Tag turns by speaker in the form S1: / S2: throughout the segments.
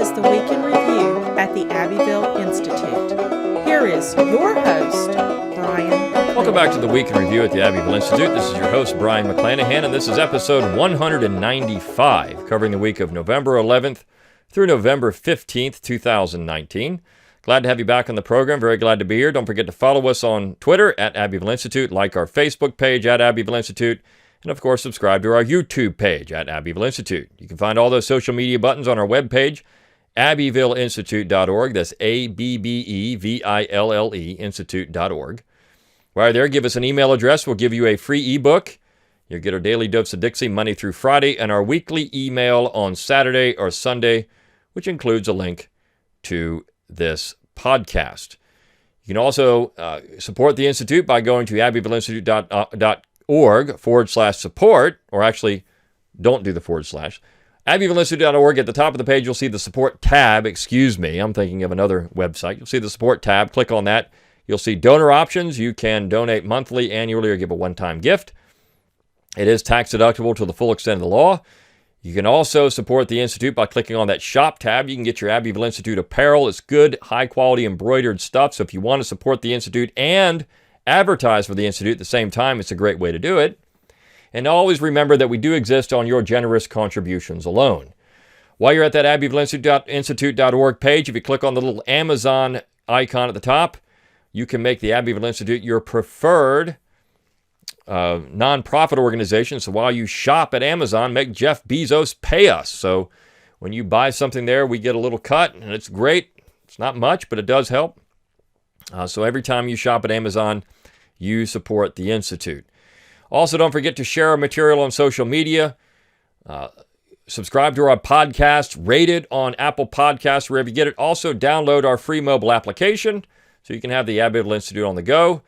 S1: is the Week in Review at the Abbeville Institute. Here is your host, Brian.
S2: Welcome back to the Week in Review at the Abbeville Institute. This is your host, Brian McClanahan, and this is episode 195, covering the week of November 11th through November 15th, 2019. Glad to have you back on the program. Very glad to be here. Don't forget to follow us on Twitter at Abbeville Institute, like our Facebook page at Abbeville Institute, and of course, subscribe to our YouTube page at Abbeville Institute. You can find all those social media buttons on our webpage, abbevilleinstitute.org. That's ABBEVILLE institute.org. While there, give us an email address. We'll give you a free ebook. You'll get our daily dose of Dixie Monday through Friday, and our weekly email on Saturday or Sunday, which includes a link to this podcast. You can also support the Institute by going to abbevilleinstitute.org/support, or actually, don't do the /. abbevilleinstitute.org. At the top of the page, you'll see the support tab. Excuse me, I'm thinking of another website. You'll see the support tab. Click on that. You'll see donor options. You can donate monthly, annually, or give a one-time gift. It is tax deductible to the full extent of the law. You can also support the Institute by clicking on that shop tab. You can get your Abbeville Institute apparel. It's good, high-quality embroidered stuff. So if you want to support the Institute and advertise for the Institute at the same time, it's a great way to do it. And always remember that we do exist on your generous contributions alone. While you're at that abbevilleinstitute.org page, if you click on the little Amazon icon at the top, you can make the Abbeville Institute your preferred nonprofit organization. So while you shop at Amazon, make Jeff Bezos pay us. So when you buy something there, we get a little cut, and it's great. It's not much, but it does help. So every time you shop at Amazon, you support the Institute. Also, don't forget to share our material on social media. Subscribe to our podcast, rate it on Apple Podcasts, wherever you get it. Also, download our free mobile application so you can have the Abbeville Institute on the go.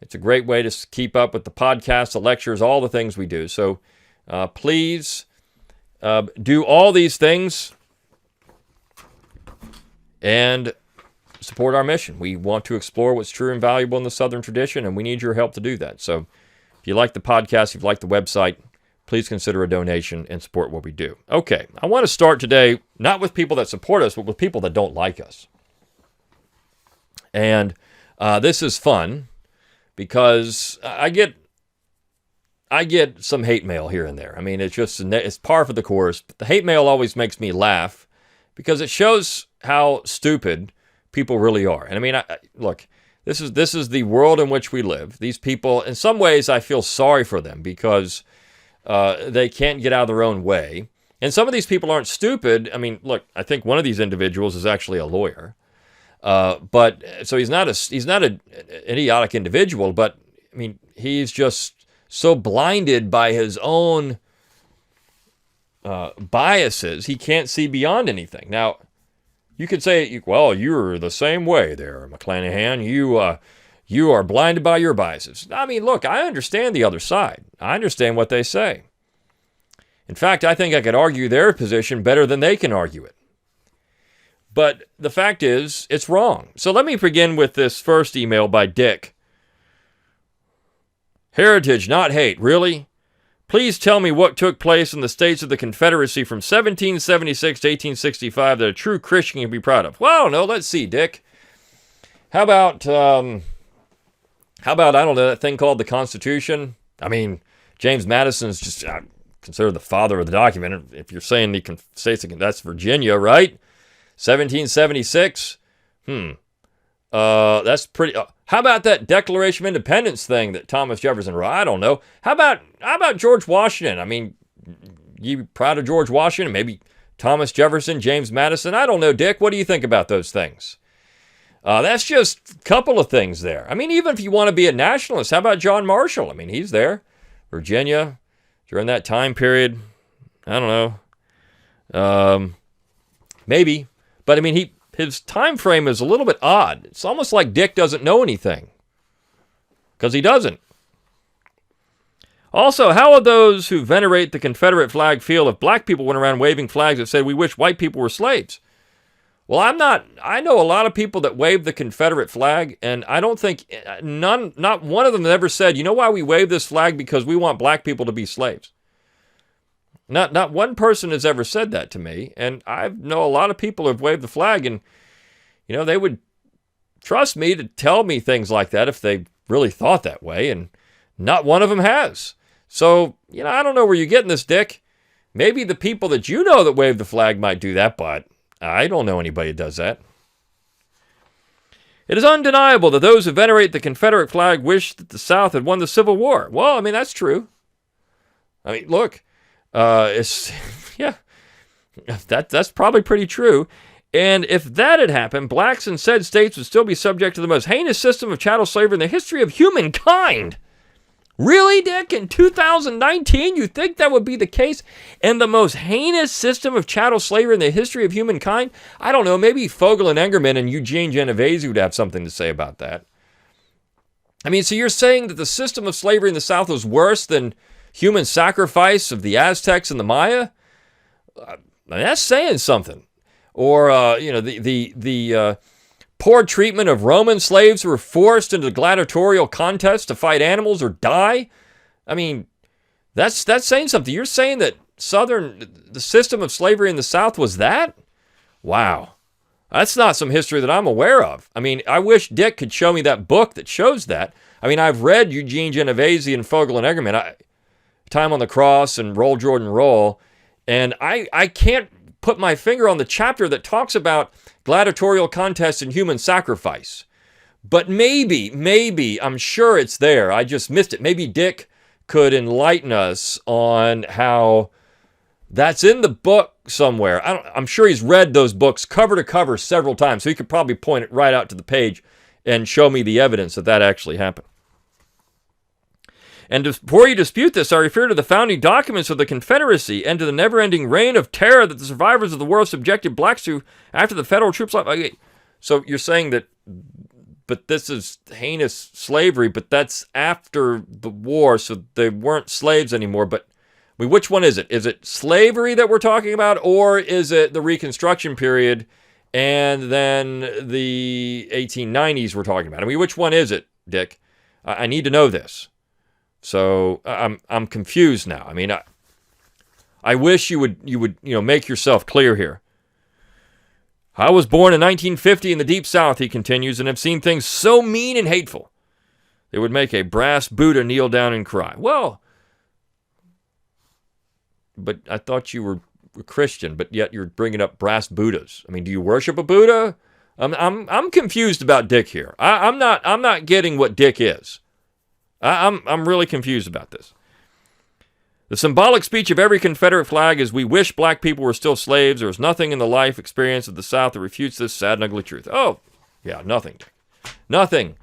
S2: It's a great way to keep up with the podcast, the lectures, all the things we do. So please do all these things and support our mission. We want to explore what's true and valuable in the Southern tradition, and we need your help to do that. So if you like the podcast, if you like the website, please consider a donation and support what we do. Okay, I want to start today not with people that support us, but with people that don't like us. And this is fun because I get some hate mail here and there. I mean, it's par for the course. But the hate mail always makes me laugh because it shows how stupid people really are. And I mean, look, this is the world in which we live. These people, in some ways, I feel sorry for them because they can't get out of their own way. And some of these people aren't stupid. I mean, look, I think one of these individuals is actually a lawyer. But so he's not an idiotic individual, but I mean, he's just so blinded by his own biases, he can't see beyond anything. Now, you could say, well, you're the same way there, McClanahan. You are blinded by your biases. I mean, look, I understand the other side. I understand what they say. In fact, I think I could argue their position better than they can argue it. But the fact is, it's wrong. So let me begin with this first email by Dick. Heritage, not hate, really? Please tell me what took place in the states of the Confederacy from 1776 to 1865 that a true Christian can be proud of. Well, I don't know. Let's see, Dick. How about, I don't know, that thing called the Constitution? I mean, James Madison's just considered the father of the document. If you're saying the states, that's Virginia, right? 1776? That's pretty... how about that Declaration of Independence thing that Thomas Jefferson wrote? I don't know. How about George Washington? I mean, you proud of George Washington? Maybe Thomas Jefferson, James Madison? I don't know, Dick. What do you think about those things? That's just a couple of things there. I mean, even if you want to be a nationalist, how about John Marshall? I mean, he's there. Virginia, during that time period. I don't know. Maybe. But, I mean, his time frame is a little bit odd. It's almost like Dick doesn't know anything. Because he doesn't. Also, how would those who venerate the Confederate flag feel if black people went around waving flags that said, we wish white people were slaves? Well, I know a lot of people that wave the Confederate flag, and I don't think not one of them ever said, you know why we wave this flag? Because we want black people to be slaves. Not one person has ever said that to me, and I know a lot of people who have waved the flag, and they would trust me to tell me things like that if they really thought that way, and not one of them has. So, I don't know where you're getting this, Dick. Maybe the people that you know that wave the flag might do that, but I don't know anybody that does that. It is undeniable that those who venerate the Confederate flag wish that the South had won the Civil War. Well, I mean, that's true. I mean, look, that's probably pretty true. And if that had happened, blacks in said states would still be subject to the most heinous system of chattel slavery in the history of humankind. Really, Dick? In 2019, you think that would be the case? And the most heinous system of chattel slavery in the history of humankind? I don't know. Maybe Fogel and Engerman and Eugene Genovese would have something to say about that. I mean, so you're saying that the system of slavery in the South was worse than human sacrifice of the Aztecs and the Maya? That's saying something. Or, the poor treatment of Roman slaves who were forced into gladiatorial contests to fight animals or die. I mean, that's saying something. You're saying that the system of slavery in the South was that? Wow. That's not some history that I'm aware of. I mean, I wish Dick could show me that book that shows that. I mean, I've read Eugene Genovese and Fogel and Engerman, Time on the Cross and Roll Jordan Roll, and I can't put my finger on the chapter that talks about gladiatorial contests and human sacrifice. But maybe, I'm sure it's there. I just missed it. Maybe Dick could enlighten us on how that's in the book somewhere. I'm sure he's read those books cover to cover several times, so he could probably point it right out to the page and show me the evidence that actually happened. And before you dispute this, I refer to the founding documents of the Confederacy and to the never-ending reign of terror that the survivors of the war subjected blacks to after the federal troops left. Okay, so you're saying that, but this is heinous slavery, but that's after the war, so they weren't slaves anymore. But I mean, which one is it? Is it slavery that we're talking about, or is it the Reconstruction period and then the 1890s we're talking about? I mean, which one is it, Dick? I need to know this. So I'm confused now. I mean, I wish you would make yourself clear here. I was born in 1950 in the Deep South, he continues, and have seen things so mean and hateful they would make a brass Buddha kneel down and cry. Well, but I thought you were a Christian, but yet you're bringing up brass Buddhas. I mean, do you worship a Buddha? I'm confused about Dick here. I'm not getting what Dick is. I'm really confused about this. The symbolic speech of every Confederate flag is, "We wish black people were still slaves. There is nothing in the life experience of the South that refutes this sad and ugly truth." Oh, yeah, nothing. Nothing.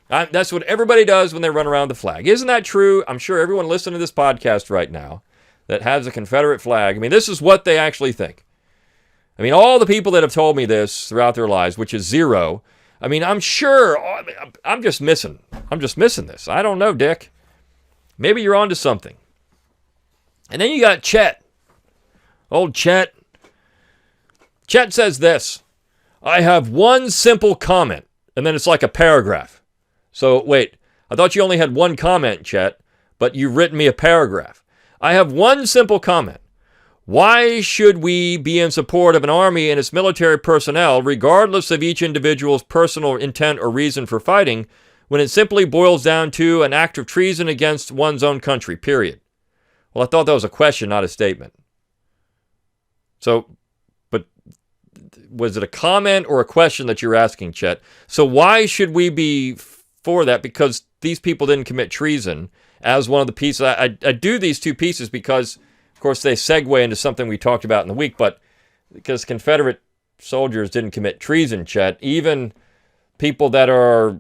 S2: That's what everybody does when they run around the flag. Isn't that true? I'm sure everyone listening to this podcast right now that has a Confederate flag, I mean, this is what they actually think. I mean, all the people that have told me this throughout their lives, which is zero, I mean, I'm sure, I'm just missing this. I don't know, Dick. Maybe you're onto something. And then you got Chet. Old Chet. Chet says this: "I have one simple comment." And then it's like a paragraph. So, wait, I thought you only had one comment, Chet, but you've written me a paragraph. "I have one simple comment. Why should we be in support of an army and its military personnel, regardless of each individual's personal intent or reason for fighting, when it simply boils down to an act of treason against one's own country, period?" Well, I thought that was a question, not a statement. So, but was it a comment or a question that you're asking, Chet? So why should we be for that? Because these people didn't commit treason as one of the pieces. I do these two pieces because, of course, they segue into something we talked about in the week, but because Confederate soldiers didn't commit treason, Chet, even people that are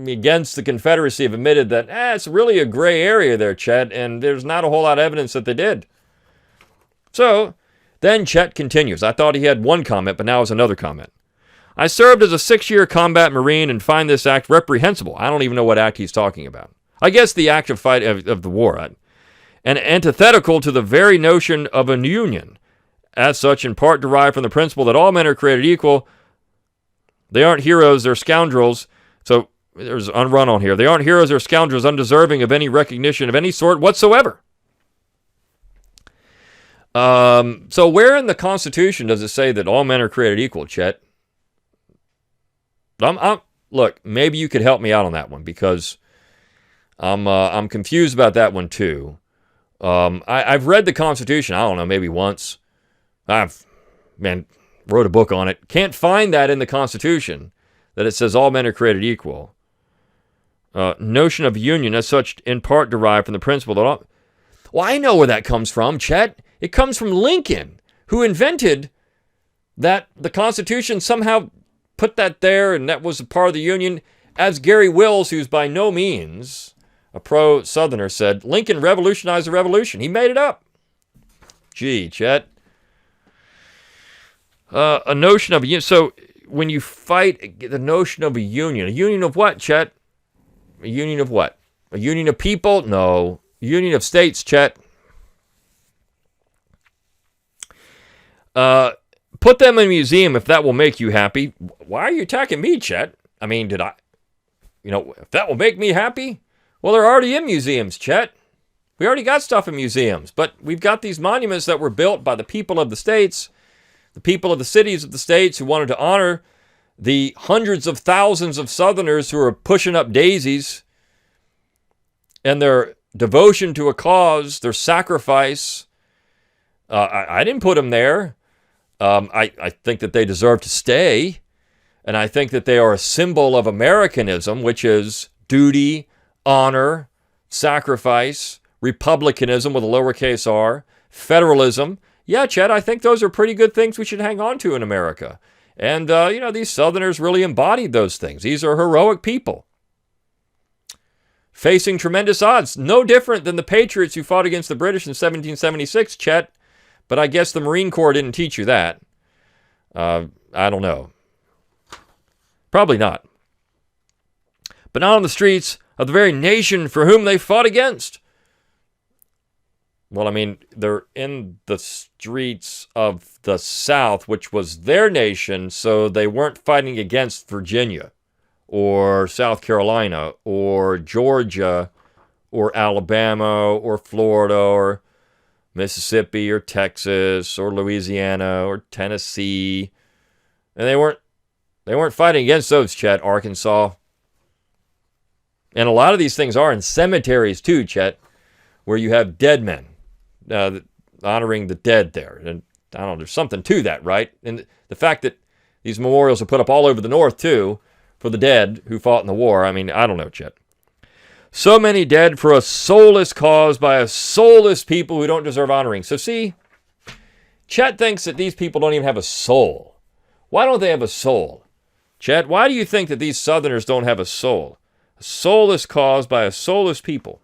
S2: against the Confederacy have admitted that it's really a gray area there, Chet, and there's not a whole lot of evidence that they did. So then Chet continues. I thought he had one comment, but now it's another comment. "I served as a 6-year combat Marine and find this act reprehensible." I don't even know what act he's talking about. I guess the act of fight of the war. "And antithetical to the very notion of a union. As such, in part derived from the principle that all men are created equal. They aren't heroes, they're scoundrels." So there's a run on here. "They aren't heroes, they're scoundrels, undeserving of any recognition of any sort whatsoever." So where in the Constitution does it say that all men are created equal, Chet? Look, maybe you could help me out on that one, because I'm confused about that one too. I've read the Constitution, I don't know, maybe once. Wrote a book on it. Can't find that in the Constitution, that it says all men are created equal. Notion of union as such in part derived from the principle that all... Well, I know where that comes from, Chet. It comes from Lincoln, who invented that the Constitution somehow put that there, and that was a part of the Union. As Gary Wills, who's by no means a pro-Southerner, said, Lincoln revolutionized the Revolution. He made it up. Gee, Chet. A notion of a union. So when you fight the notion of a union of what, Chet? A union of what? A union of people? No. A union of states, Chet. Put them in a museum if that will make you happy. Why are you attacking me, Chet? I mean, if that will make me happy? Well, they're already in museums, Chet. We already got stuff in museums, but we've got these monuments that were built by the people of the states, the people of the cities of the states who wanted to honor the hundreds of thousands of Southerners who are pushing up daisies, and their devotion to a cause, their sacrifice. I didn't put them there. I think that they deserve to stay, and I think that they are a symbol of Americanism, which is duty, honor, sacrifice, republicanism with a lowercase r, federalism. Yeah, Chet, I think those are pretty good things we should hang on to in America. And, these Southerners really embodied those things. These are heroic people, facing tremendous odds. No different than the Patriots who fought against the British in 1776, Chet. But I guess the Marine Corps didn't teach you that. I don't know. Probably not. But not on the streets of the very nation for whom they fought against. Well, I mean, they're in the streets of the South, which was their nation, so they weren't fighting against Virginia or South Carolina or Georgia or Alabama or Florida or Mississippi or Texas or Louisiana or Tennessee. And they weren't fighting against those, Chet. Arkansas. And a lot of these things are in cemeteries too, Chet, where you have dead men, honoring the dead there. And I don't know, there's something to that, right? And the fact that these memorials are put up all over the North too for the dead who fought in the war. I mean, I don't know, Chet. So many dead for a soulless cause by a soulless people who don't deserve honoring. So see, Chet thinks that these people don't even have a soul. Why don't they have a soul? Chet, why do you think that these Southerners don't have a soul? A soulless cause by a soulless people.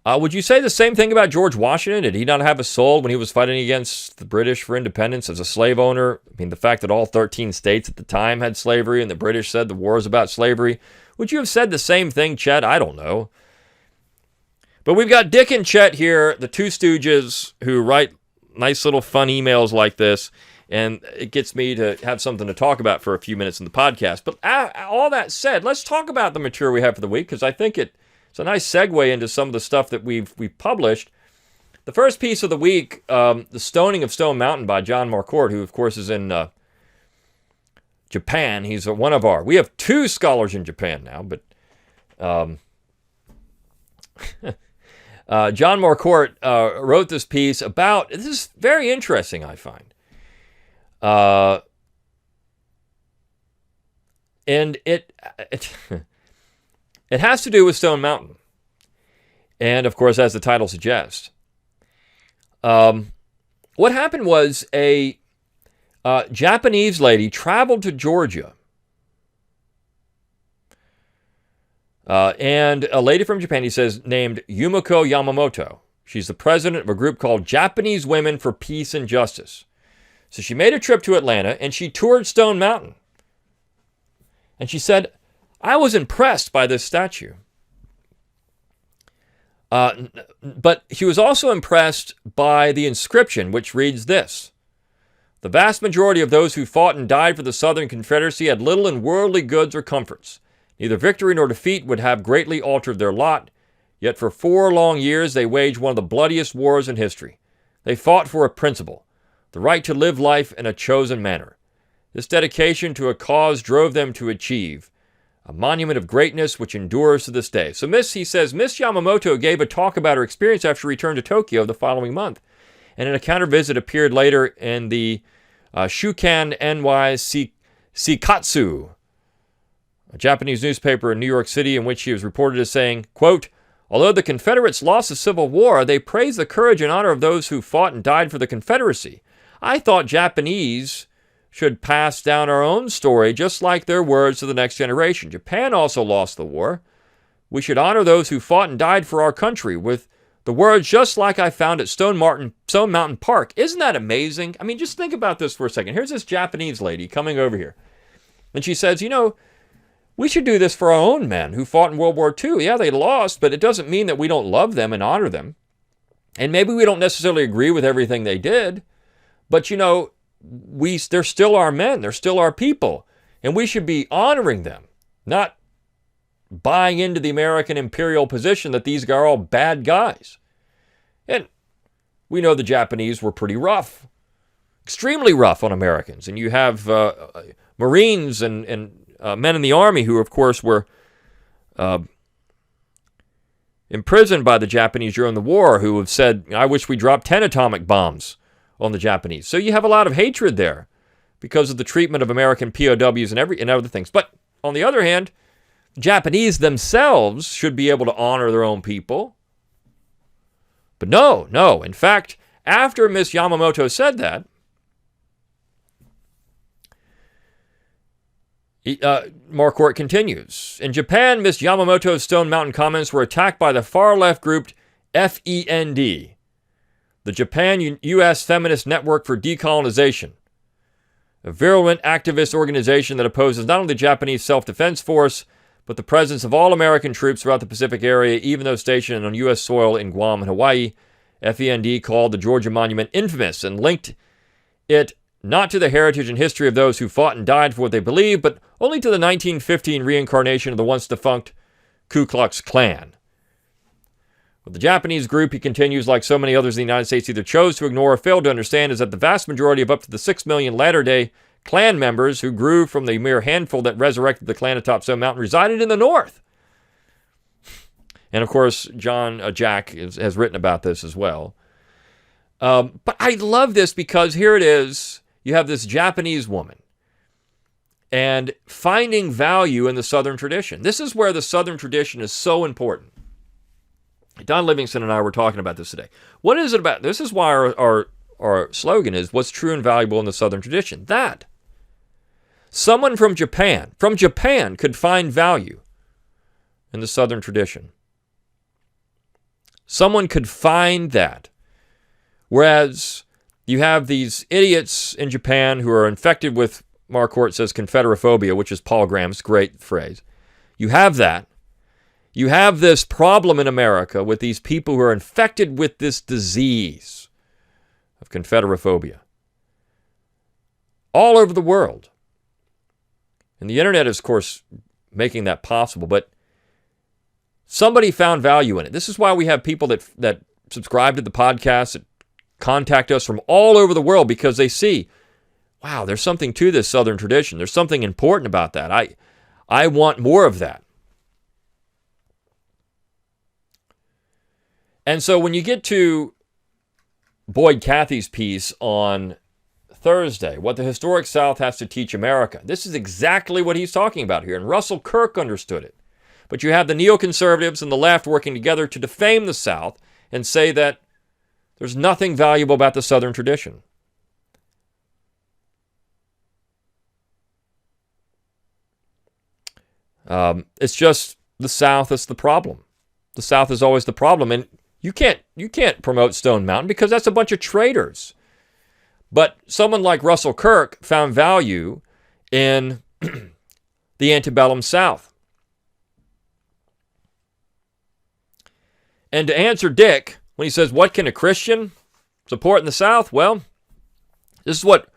S2: Would you say the same thing about George Washington? Did he not have a soul when he was fighting against the British for independence as a slave owner? I mean, the fact that all 13 states at the time had slavery and the British said the war is about slavery. Would you have said the same thing, Chet? I don't know. But we've got Dick and Chet here, the two stooges who write nice little fun emails like this, and it gets me to have something to talk about for a few minutes in the podcast. But all that said, let's talk about the material we have for the week, because I think it's a nice segue into some of the stuff that we've published. The first piece of the week, The Stoning of Stone Mountain by John Marquardt, who, of course, is in Japan. He's one of we have two scholars in Japan now, but John Marquardt wrote this piece about, this is very interesting, I find. And it has to do with Stone Mountain. And, of course, as the title suggests. What happened was a Japanese lady traveled to Georgia. And a lady from Japan, he says, named Yumiko Yamamoto. She's the president of a group called Japanese Women for Peace and Justice. So she made a trip to Atlanta, and she toured Stone Mountain. And she said, I was impressed by this statue. But she was also impressed by the inscription, which reads this: the vast majority of those who fought and died for the Southern Confederacy had little in worldly goods or comforts. Neither victory nor defeat would have greatly altered their lot, Yet for 4 long years, they waged one of the bloodiest wars in history. They fought for a principle, the right to live life in a chosen manner. This dedication to a cause drove them to achieve a monument of greatness which endures to this day. So he says, Miss Yamamoto gave a talk about her experience after she returned to Tokyo the following month. And in a counter visit appeared later in the Shukan NY Shikatsu, a Japanese newspaper in New York City, in which she was reported as saying, quote, although the Confederates lost the Civil War, they praised the courage and honor of those who fought and died for the Confederacy. I thought Japanese should pass down our own story just like their words to the next generation. Japan also lost the war. We should honor those who fought and died for our country with the words just like I found at Stone Mountain Park. Isn't that amazing? I mean, just think about this for a second. Here's this Japanese lady coming over here. And she says, we should do this for our own men who fought in World War II. Yeah, they lost, but it doesn't mean that we don't love them and honor them. And maybe we don't necessarily agree with everything they did, but they're still our men. They're still our people. And we should be honoring them, not buying into the American imperial position that these are all bad guys. And we know the Japanese were pretty rough, extremely rough on Americans. And you have Marines and men in the Army who, of course, were imprisoned by the Japanese during the war, who have said, I wish we dropped 10 atomic bombs on the Japanese. So you have a lot of hatred there because of the treatment of American POWs and other things. But on the other hand, Japanese themselves should be able to honor their own people. But no. In fact, after Miss Yamamoto said that, Marquardt continues. In Japan, Miss Yamamoto's Stone Mountain comments were attacked by the far-left group FEND, the Japan-U.S. Feminist Network for Decolonization, a virulent activist organization that opposes not only the Japanese Self-Defense Force, but the presence of all American troops throughout the Pacific area, even though stationed on U.S. soil in Guam and Hawaii. FEND called the Georgia Monument infamous and linked it not to the heritage and history of those who fought and died for what they believed, but only to the 1915 reincarnation of the once-defunct Ku Klux Klan. What the Japanese group, he continues, like so many others in the United States, either chose to ignore or failed to understand is that the vast majority of up to the 6 million latter-day Klan members who grew from the mere handful that resurrected the Klan atop Stone Mountain resided in the North. And of course, Jack has written about this as well. But I love this because here it is. You have this Japanese woman and finding value in the Southern tradition. This is where the Southern tradition is so important. Don Livingston and I were talking about this today. What is it about? This is why our slogan is, what's true and valuable in the Southern tradition? That someone from Japan could find value in the Southern tradition. Someone could find that. Whereas you have these idiots in Japan who are infected with, Marquardt says, Confederophobia, which is Paul Graham's great phrase. You have that. You have this problem in America with these people who are infected with this disease of Confederophobia all over the world. And the internet is, of course, making that possible, but somebody found value in it. This is why we have people that subscribe to the podcast, that contact us from all over the world, because they see, wow, there's something to this Southern tradition. There's something important about that. I want more of that. And so when you get to Boyd Cathy's piece on Thursday, What the Historic South Has to Teach America, this is exactly what he's talking about here. And Russell Kirk understood it. But you have the neoconservatives and the left working together to defame the South and say that there's nothing valuable about the Southern tradition. It's just the South is the problem. The South is always the problem. And you can't promote Stone Mountain because that's a bunch of traitors. But someone like Russell Kirk found value in the antebellum South. And to answer Dick, when he says, what can a Christian support in the South? Well, this is what,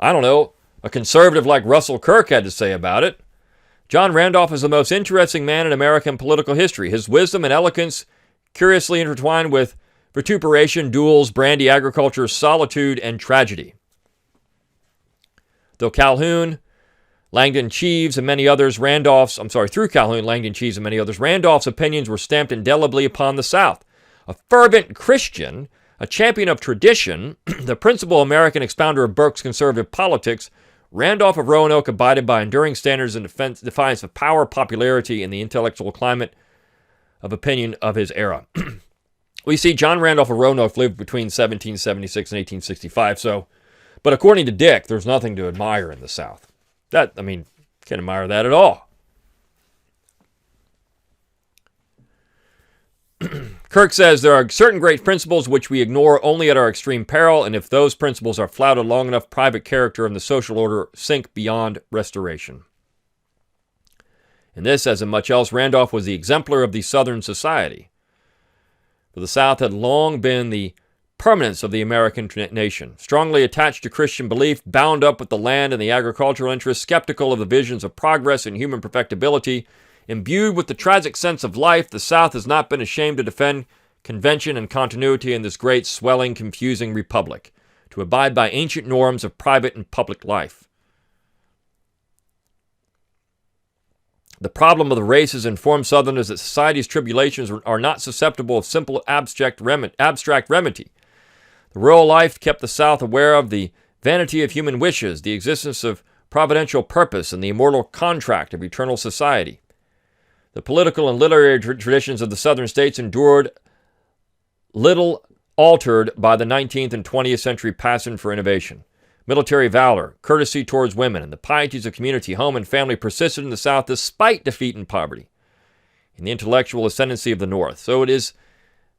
S2: a conservative like Russell Kirk had to say about it. John Randolph is the most interesting man in American political history. His wisdom and eloquence curiously intertwined with vituperation, duels, brandy, agriculture, solitude, and tragedy. Through Calhoun, Langdon Cheeves, and many others, Randolph's opinions were stamped indelibly upon the South. A fervent Christian, a champion of tradition, the principal American expounder of Burke's conservative politics, Randolph of Roanoke abided by enduring standards in defiance of power, popularity, and the intellectual climate of opinion of his era. We see John Randolph of Roanoke lived between 1776 and 1865, but according to Dick, there's nothing to admire in the South. Can't admire that at all. Kirk says, there are certain great principles which we ignore only at our extreme peril, and if those principles are flouted long enough, private character and the social order sink beyond restoration. In this, as in much else, Randolph was the exemplar of the Southern society. For the South had long been the permanence of the American nation, strongly attached to Christian belief, bound up with the land and the agricultural interests, skeptical of the visions of progress and human perfectibility, imbued with the tragic sense of life, the South has not been ashamed to defend convention and continuity in this great, swelling, confusing republic, to abide by ancient norms of private and public life. The problem of the race has informed Southerners that society's tribulations are not susceptible of simple abstract remedy. The rural life kept the South aware of the vanity of human wishes, the existence of providential purpose, and the immortal contract of eternal society. The political and literary traditions of the Southern states endured little altered by the 19th and 20th century passion for innovation. Military valor, courtesy towards women, and the pieties of community, home, and family persisted in the South despite defeat and poverty, and the intellectual ascendancy of the North. So it is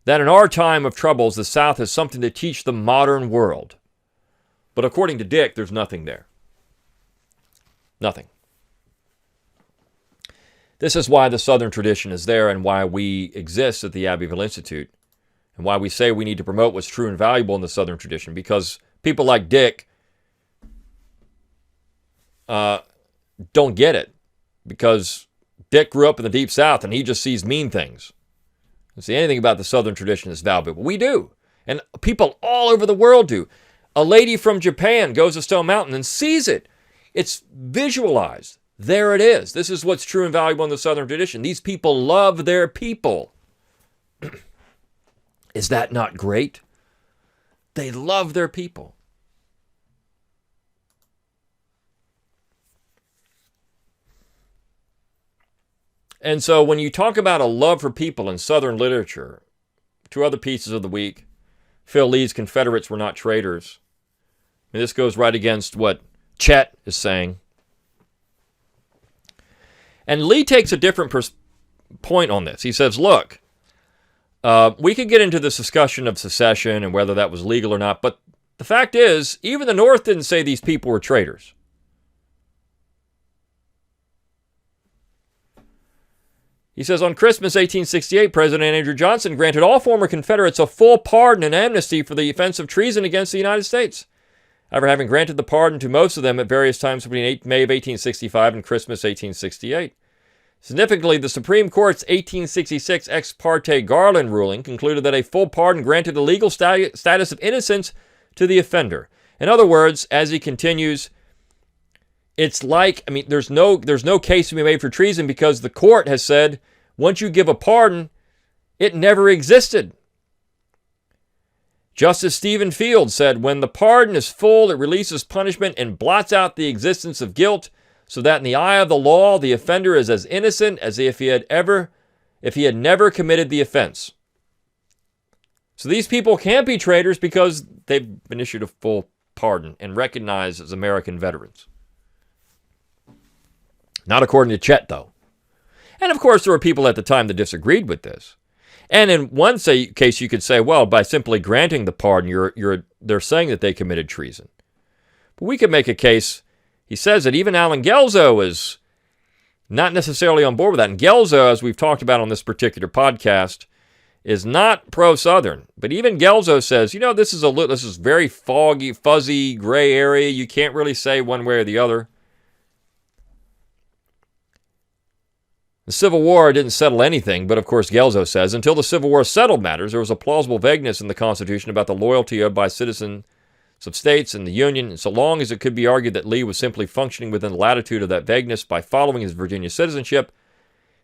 S2: that in our time of troubles, the South has something to teach the modern world. But according to Dick, there's nothing there. Nothing. This is why the Southern tradition is there and why we exist at the Abbeville Institute and why we say we need to promote what's true and valuable in the Southern tradition, because people like Dick don't get it, because Dick grew up in the Deep South and he just sees mean things. Doesn't see anything about the Southern tradition as valuable. We do. And people all over the world do. A lady from Japan goes to Stone Mountain and sees it. It's visualized. There it is. This is what's true and valuable in the Southern tradition. These people love their people. Is that not great? They love their people. And so when you talk about a love for people in Southern literature, two other pieces of the week, Phil Lee's Confederates Were Not Traitors. I mean, this goes right against what Chet is saying. And Lee takes a different point on this. He says, look, we could get into this discussion of secession and whether that was legal or not, but the fact is, even the North didn't say these people were traitors. He says, on Christmas 1868, President Andrew Johnson granted all former Confederates a full pardon and amnesty for the offense of treason against the United States, after having granted the pardon to most of them at various times between May of 1865 and Christmas 1868. Significantly, the Supreme Court's 1866 ex parte Garland ruling concluded that a full pardon granted the legal status of innocence to the offender. In other words, as he continues, it's like, there's no case to be made for treason because the court has said, once you give a pardon, it never existed. Justice Stephen Field said, when the pardon is full, it releases punishment and blots out the existence of guilt, so that in the eye of the law, the offender is as innocent as if he had never committed the offense. So these people can't be traitors because they've been issued a full pardon and recognized as American veterans. Not according to Chet, though. And of course, there were people at the time that disagreed with this. And in one case, you could say, well, by simply granting the pardon, they're saying that they committed treason. But we could make a case. He says that even Allen Guelzo is not necessarily on board with that. And Guelzo, as we've talked about on this particular podcast, is not pro-Southern. But even Guelzo says, this is very foggy, fuzzy, gray area. You can't really say one way or the other. The Civil War didn't settle anything, but of course Gelzo says, until the Civil War settled matters, there was a plausible vagueness in the Constitution about the loyalty of by citizens of states and the Union, and so long as it could be argued that Lee was simply functioning within the latitude of that vagueness by following his Virginia citizenship,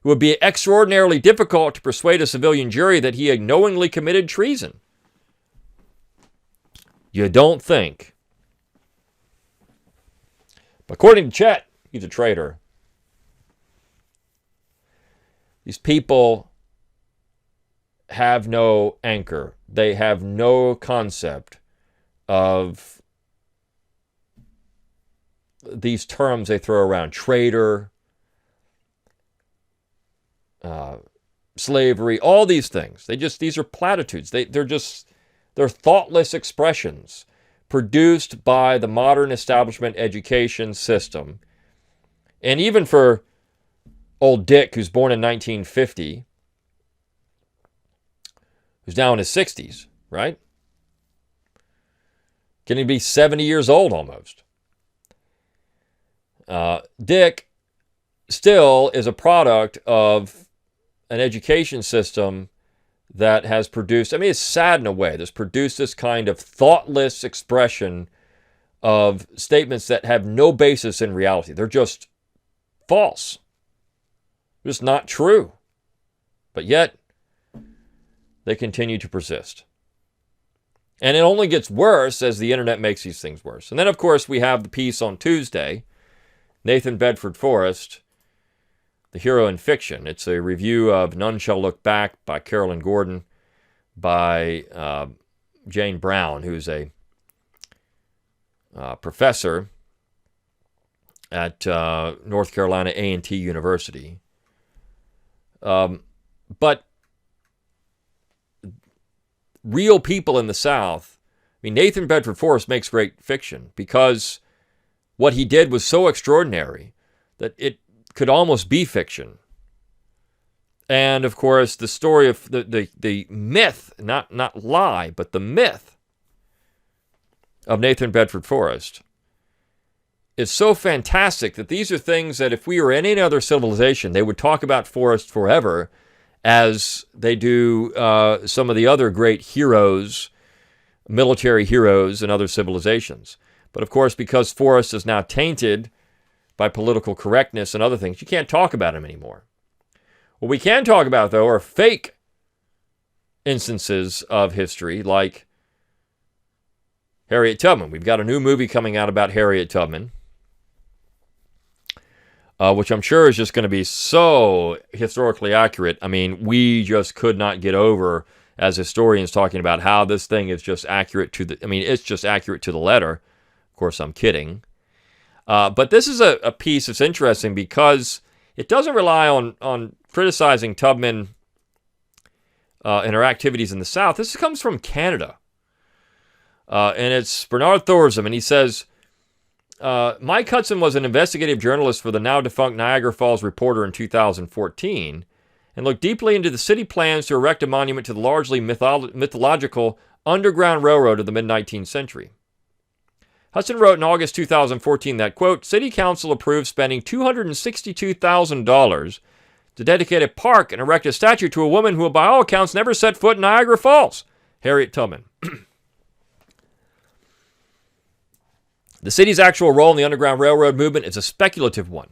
S2: it would be extraordinarily difficult to persuade a civilian jury that he had knowingly committed treason. You don't think. But according to Chet, he's a traitor. These people have no anchor. They have no concept of these terms they throw around. Traitor, slavery, all these things. These are platitudes. They're thoughtless expressions produced by the modern establishment education system. And even for old Dick, who's born in 1950, who's now in his 60s, right? Can he be 70 years old almost? Dick still is a product of an education system that has produced, it's sad in a way, that's produced this kind of thoughtless expression of statements that have no basis in reality. They're just false. They're just not true. But yet, they continue to persist. And it only gets worse as the internet makes these things worse. And then, of course, we have the piece on Tuesday, Nathan Bedford Forrest, The Hero in Fiction. It's a review of None Shall Look Back by Carolyn Gordon, by Jane Brown, who's a professor at North Carolina A&T University. But real people in the South, Nathan Bedford Forrest makes great fiction because what he did was so extraordinary that it could almost be fiction. And of course, the story of the myth, not lie, but the myth of Nathan Bedford Forrest is so fantastic that these are things that if we were in any other civilization, they would talk about Forrest forever, as they do some of the other great heroes, military heroes in other civilizations. But of course, because Forrest is now tainted by political correctness and other things, you can't talk about him anymore. What we can talk about, though, are fake instances of history, like Harriet Tubman. We've got a new movie coming out about Harriet Tubman, which I'm sure is just going to be so historically accurate. We just could not get over, as historians, talking about how this thing is just accurate to it's just accurate to the letter. Of course, I'm kidding. But this is a piece that's interesting because it doesn't rely on criticizing Tubman and her activities in the South. This comes from Canada. And it's Bernard Thorsam, and he says, Mike Hudson was an investigative journalist for the now-defunct Niagara Falls Reporter in 2014 and looked deeply into the city plans to erect a monument to the largely mythological Underground Railroad of the mid-19th century. Hudson wrote in August 2014 that, quote, City Council approved spending $262,000 to dedicate a park and erect a statue to a woman who, by all accounts, never set foot in Niagara Falls, Harriet Tubman. The city's actual role in the Underground Railroad movement is a speculative one.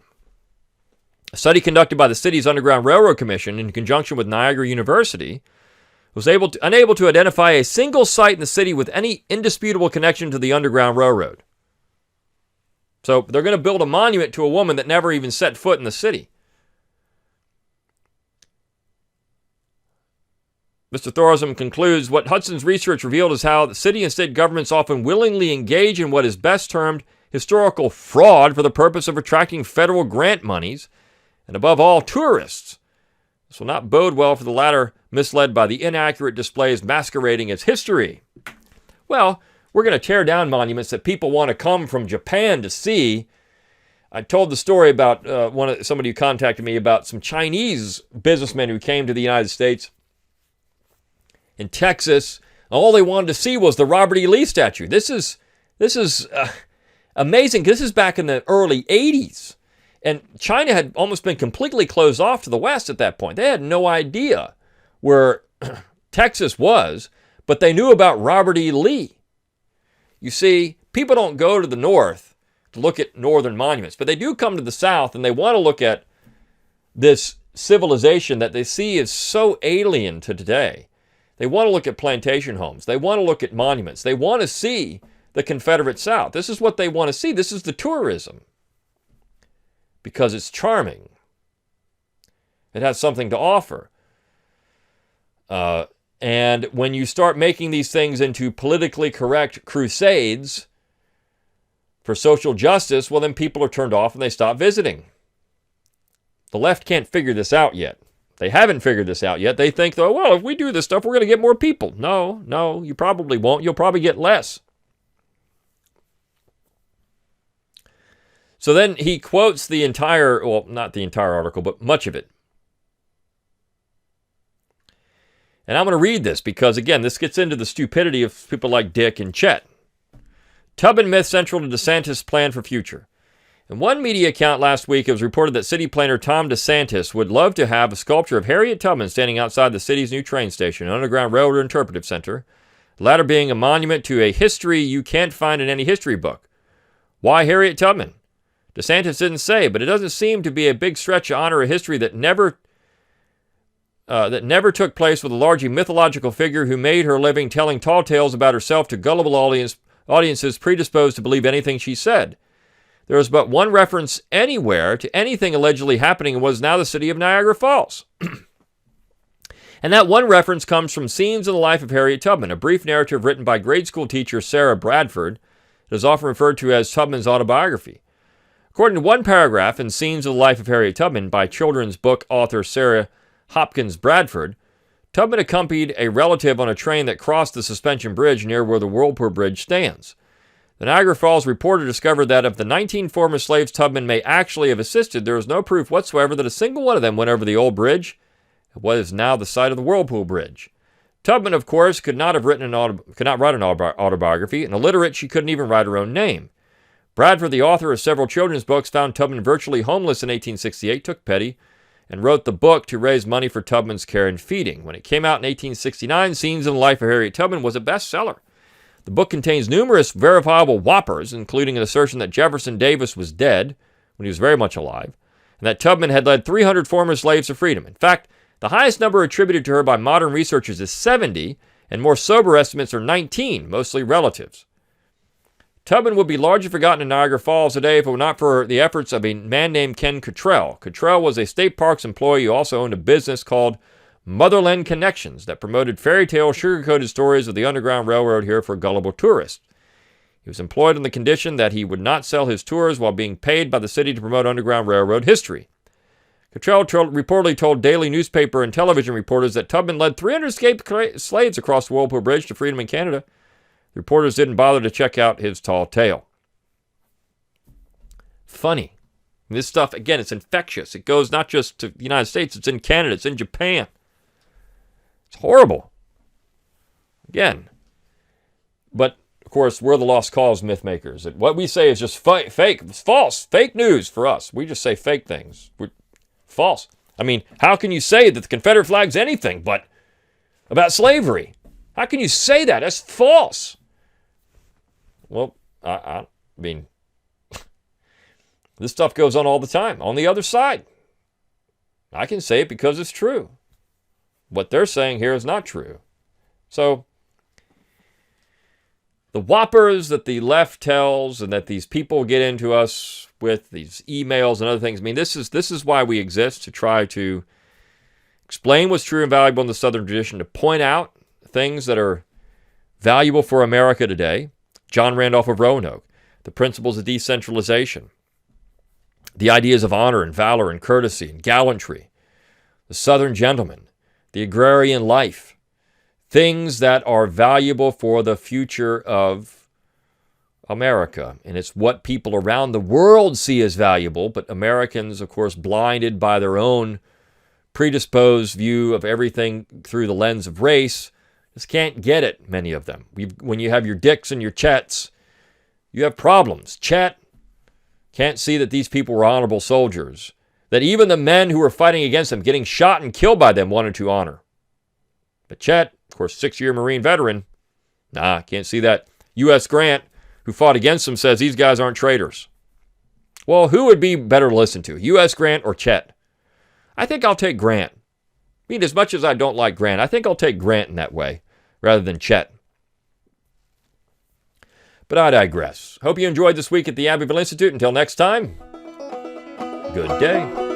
S2: A study conducted by the city's Underground Railroad Commission in conjunction with Niagara University was unable to identify a single site in the city with any indisputable connection to the Underground Railroad. So they're going to build a monument to a woman that never even set foot in the city. Mr. Thorsam concludes, what Hudson's research revealed is how the city and state governments often willingly engage in what is best termed historical fraud for the purpose of attracting federal grant monies, and above all, tourists. This will not bode well for the latter, misled by the inaccurate displays masquerading as history. Well, we're going to tear down monuments that people want to come from Japan to see. I told the story about somebody who contacted me about some Chinese businessmen who came to the United States in Texas. All they wanted to see was the Robert E. Lee statue. This is amazing. This is back in the early 80s. And China had almost been completely closed off to the West at that point. They had no idea where Texas was, but they knew about Robert E. Lee. You see, people don't go to the North to look at northern monuments, but they do come to the South and they want to look at this civilization that they see is so alien to today. They want to look at plantation homes. They want to look at monuments. They want to see the Confederate South. This is what they want to see. This is the tourism. Because it's charming. It has something to offer. And when you start making these things into politically correct crusades for social justice, well, then people are turned off and they stop visiting. The left can't figure this out yet. They haven't figured this out yet. They think, though, well, if we do this stuff, we're going to get more people. No, you probably won't. You'll probably get less. So then he quotes the entire, well, not the entire article, but much of it. And I'm going to read this because, again, this gets into the stupidity of people like Dick and Chet. Tubman Myth central to DeSantis' plan for future. In one media account last week, it was reported that city planner Tom DeSantis would love to have a sculpture of Harriet Tubman standing outside the city's new train station, an Underground Railroad Interpretive Center, the latter being a monument to a history you can't find in any history book. Why Harriet Tubman? DeSantis didn't say, but it doesn't seem to be a big stretch to honor a history that never took place with a largely mythological figure who made her living telling tall tales about herself to gullible audiences predisposed to believe anything she said. There was but one reference anywhere to anything allegedly happening in what is now the city of Niagara Falls. And that one reference comes from Scenes in the Life of Harriet Tubman, a brief narrative written by grade school teacher Sarah Bradford. It is often referred to as Tubman's autobiography. According to one paragraph in Scenes of the Life of Harriet Tubman by children's book author Sarah Hopkins Bradford, Tubman accompanied a relative on a train that crossed the suspension bridge near where the Whirlpool Bridge stands. The Niagara Falls reporter discovered that of the 19 former slaves Tubman may actually have assisted, there is no proof whatsoever that a single one of them went over the old bridge, what is now the site of the Whirlpool Bridge. Tubman, of course, could not write an autobiography, and illiterate, she couldn't even write her own name. Bradford, the author of several children's books, found Tubman virtually homeless in 1868, took pity, and wrote the book to raise money for Tubman's care and feeding. When it came out in 1869, Scenes in the Life of Harriet Tubman was a bestseller. The book contains numerous verifiable whoppers, including an assertion that Jefferson Davis was dead when he was very much alive, and that Tubman had led 300 former slaves to freedom. In fact, the highest number attributed to her by modern researchers is 70, and more sober estimates are 19, mostly relatives. Tubman would be largely forgotten in Niagara Falls today if it were not for the efforts of a man named Ken Cottrell. Cottrell was a state parks employee who also owned a business called Motherland Connections that promoted fairy tale sugar-coated stories of the Underground Railroad here for gullible tourists. He was employed on the condition that he would not sell his tours while being paid by the city to promote Underground Railroad history. Cottrell reportedly told daily newspaper and television reporters that Tubman led 300 escaped slaves across the Whirlpool Bridge to freedom in Canada. The reporters didn't bother to check out his tall tale. Funny. This stuff, again, it's infectious. It goes not just to the United States, it's in Canada, it's in Japan. It's horrible. Again. But, of course, we're the lost cause myth makers. What we say is just fake. It's false. Fake news for us. We just say fake things. We're false. I mean, how can you say that the Confederate flag's anything but about slavery? How can you say that? That's false. Well, I mean, this stuff goes on all the time. On the other side, I can say it because it's true. What they're saying here is not true. So, the whoppers that the left tells and that these people get into us with, these emails and other things, I mean, this is why we exist, to try to explain what's true and valuable in the Southern tradition, to point out things that are valuable for America today. John Randolph of Roanoke, the principles of decentralization, the ideas of honor and valor and courtesy and gallantry, the Southern gentleman, the agrarian life, things that are valuable for the future of America. And it's what people around the world see as valuable, but Americans, of course, blinded by their own predisposed view of everything through the lens of race, just can't get it, many of them. When you have your Dicks and your Chets, you have problems. Chet Can't see that these people were honorable soldiers, that even the men who were fighting against them, getting shot and killed by them, wanted to honor. But Chet, of course, 6-year Marine veteran, can't see that. U.S. Grant, who fought against them, says these guys aren't traitors. Well, who would be better to listen to, U.S. Grant or Chet? I think I'll take Grant. I mean, as much as I don't like Grant, I think I'll take Grant in that way rather than Chet. But I digress. Hope you enjoyed this week at the Abbeville Institute. Until next time, good day.